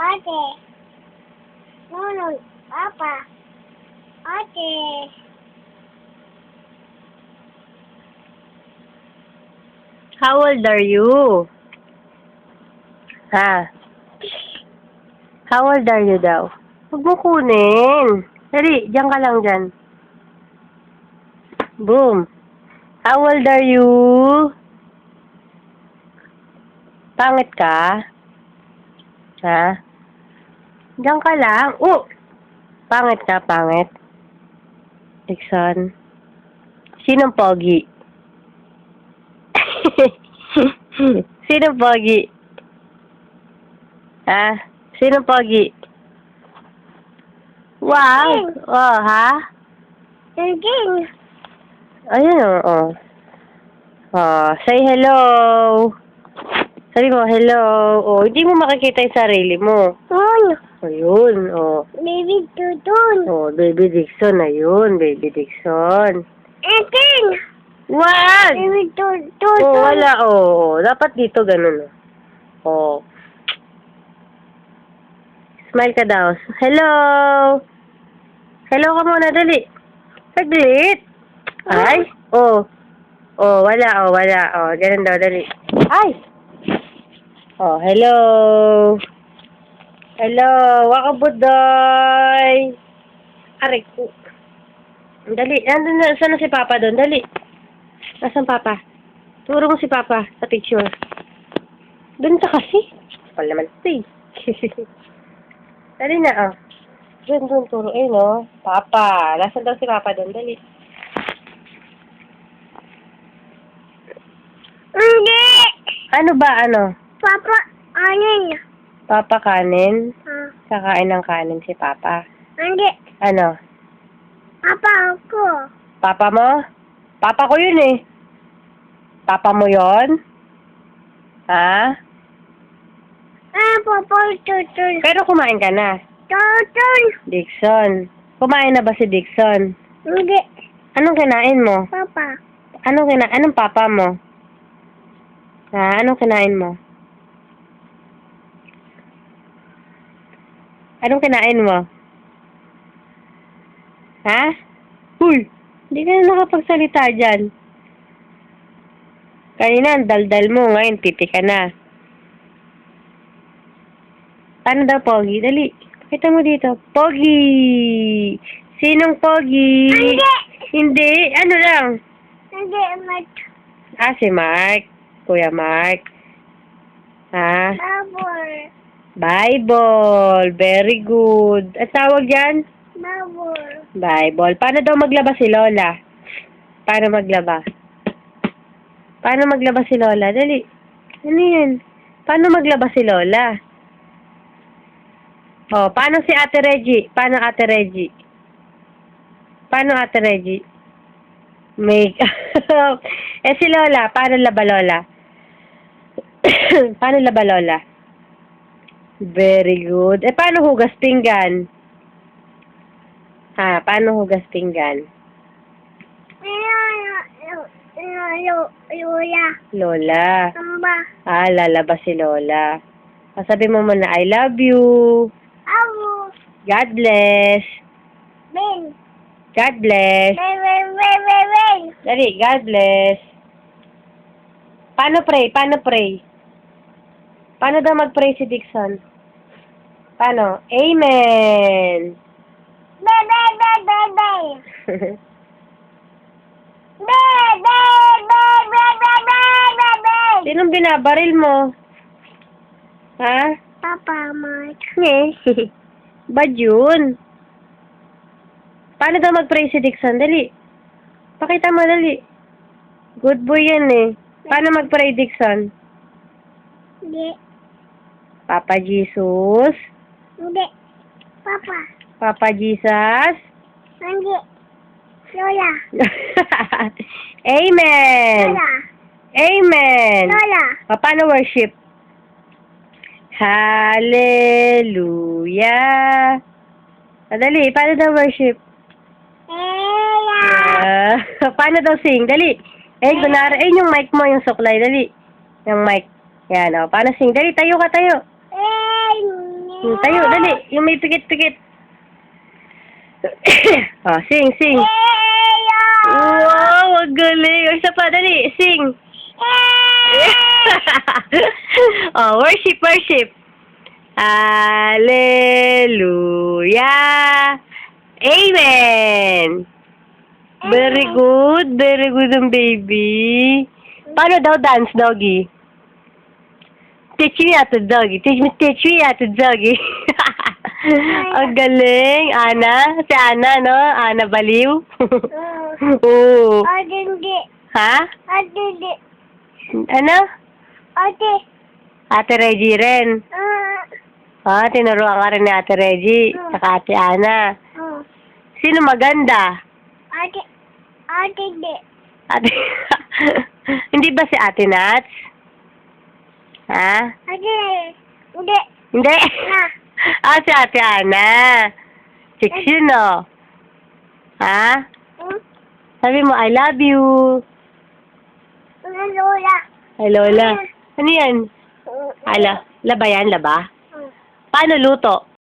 Ate. Nonong. Papa. Ate. How old are you? Ha? How old are you daw? Huwag mo kunin. Dali, diyan ka lang dyan. Boom. How old are you? Pangit ka? Ha? Diyan ka lang. Oh! Pangit ka, pangit. Dixon. Sinong pogi? Sinong pogi? Ha? Sinong pogi? Wow! Oh, ha? Tingin. Ayun, oh. Oh, say hello. Sabi mo, hello. Oh, hindi mo makikita yung sarili mo. Ano? Ayun, oh. Baby Tutun. Oh, baby Dixon, ayun, baby Dixon. Atin. Wag! Baby Tutun. Oh, wala, oh. Dapat dito, ganun, oh. Oh. Smile ka daw. Hello! Hello ka muna, dali. Saglit. Ay, oh. Oh, wala, oh, wala. Oh, ganun daw, dali. Ay! Oh, hello! Hello! Wakabudoy! Aray ko. Dali. Nandun na, saan na si Papa doon? Dali. Nasaan Papa? Turo mo si Papa sa picture. Doon ka kasi. Kapal naman ito eh. Dali na, oh. Doon, turo. Eh, no? Papa. Nasaan daw si Papa doon? Dali. Hindi. Ano ba, ano? Papa, anin? Papa kanin? Ah, Kakain ng kanin si Papa. hindi. Ano? Papa ako. Papa mo? Papa ko yun eh. Papa mo yon? Ha? Papa Tutun. Pero kumain ka na. Tutun. Dixon. Kumain na ba si Dixon? Hindi. Anong kinain mo? Papa. Anong papa mo? Ha? Anong kinain mo? Anong kinain mo? Ha? Uy! Hindi ka na nakapagsalita dyan. Kanina, ang daldal mo. Ngayon, pipi ka na. Paano daw, Pogi? Dali. Pakita mo dito. Pogi! Sinong Pogi? Hindi. Hindi. Ano lang? Hindi, Mat. Ah, si Mark. Kuya Mark. Ha? Babor. Bible. Very good. At tawag yan? Babor. Bible. Paano daw maglaba si Lola? Paano maglaba? Paano maglaba si Lola? Dali. Ano yan? Paano maglaba si Lola? Oh, paano si Ate Reggie? Paano Ate Reggie? Paano Ate Reggie? Make eh si Lola, paano laba Lola? Paano laba Lola? Very good. Eh paano hugas pinggan? Ha, paano hugas pinggan? Lola. Lola. Amba. Ah, lalaba si Lola. Sabi mo muna, I love you. Abu. God bless. Ben. God bless. Ben. Dali, God bless. Paano pray? Paano pray? Paano daw mag-pray si Dixon? Paano? Amen. Sinong binabaril mo? Ha? Papa, Mark. Bad yun. Paano daw mag-pray si Dixon? Dali. Pakita mo, dali. Good boy yan eh. Paano mag-pray, Dixon? Hindi. Papa Jesus. Hindi. Papa. Papa Jesus. Hindi. Lola. Amen. Lola. Amen. Lola. Paano worship? Hallelujah. Dali, paano daw worship? Lola. Paano daw sing? Dali. Kunwari, yung mic mo, yung suklay. Dali. Yung mic. Yan, o. Paano sing? Dali, tayo ka, tayo. Tayo, dali. Yung may pikit-pikit. Oh, sing, sing. Wow, ang galing. O, isa pa, dali. Sing. Oh, worship, worship. Hallelujah. Amen. Very good ang baby. Paano daw dance, doggy? Teach me how to doggy. Teach me how to doggy. Ang galing. Ana? Si Ana, no? Ana Baliw? Oo. Hindi. Ha? Hindi. Ano? Ate. Ate Reggie rin. Ah, tinuruan ka rin ni Ate Reggie. Saka Ate Ana. Sino maganda? Ate. Hindi. Ate... Hindi ba si Ate Nats? Ha? Ate. Hindi. Hindi. Ah, si Ate Ana. Chicks yun, no? Ha? Sabi mo, I love you. Lola. Ay, Lola. Ano yan? Ala, laba yan, laba? Paano luto?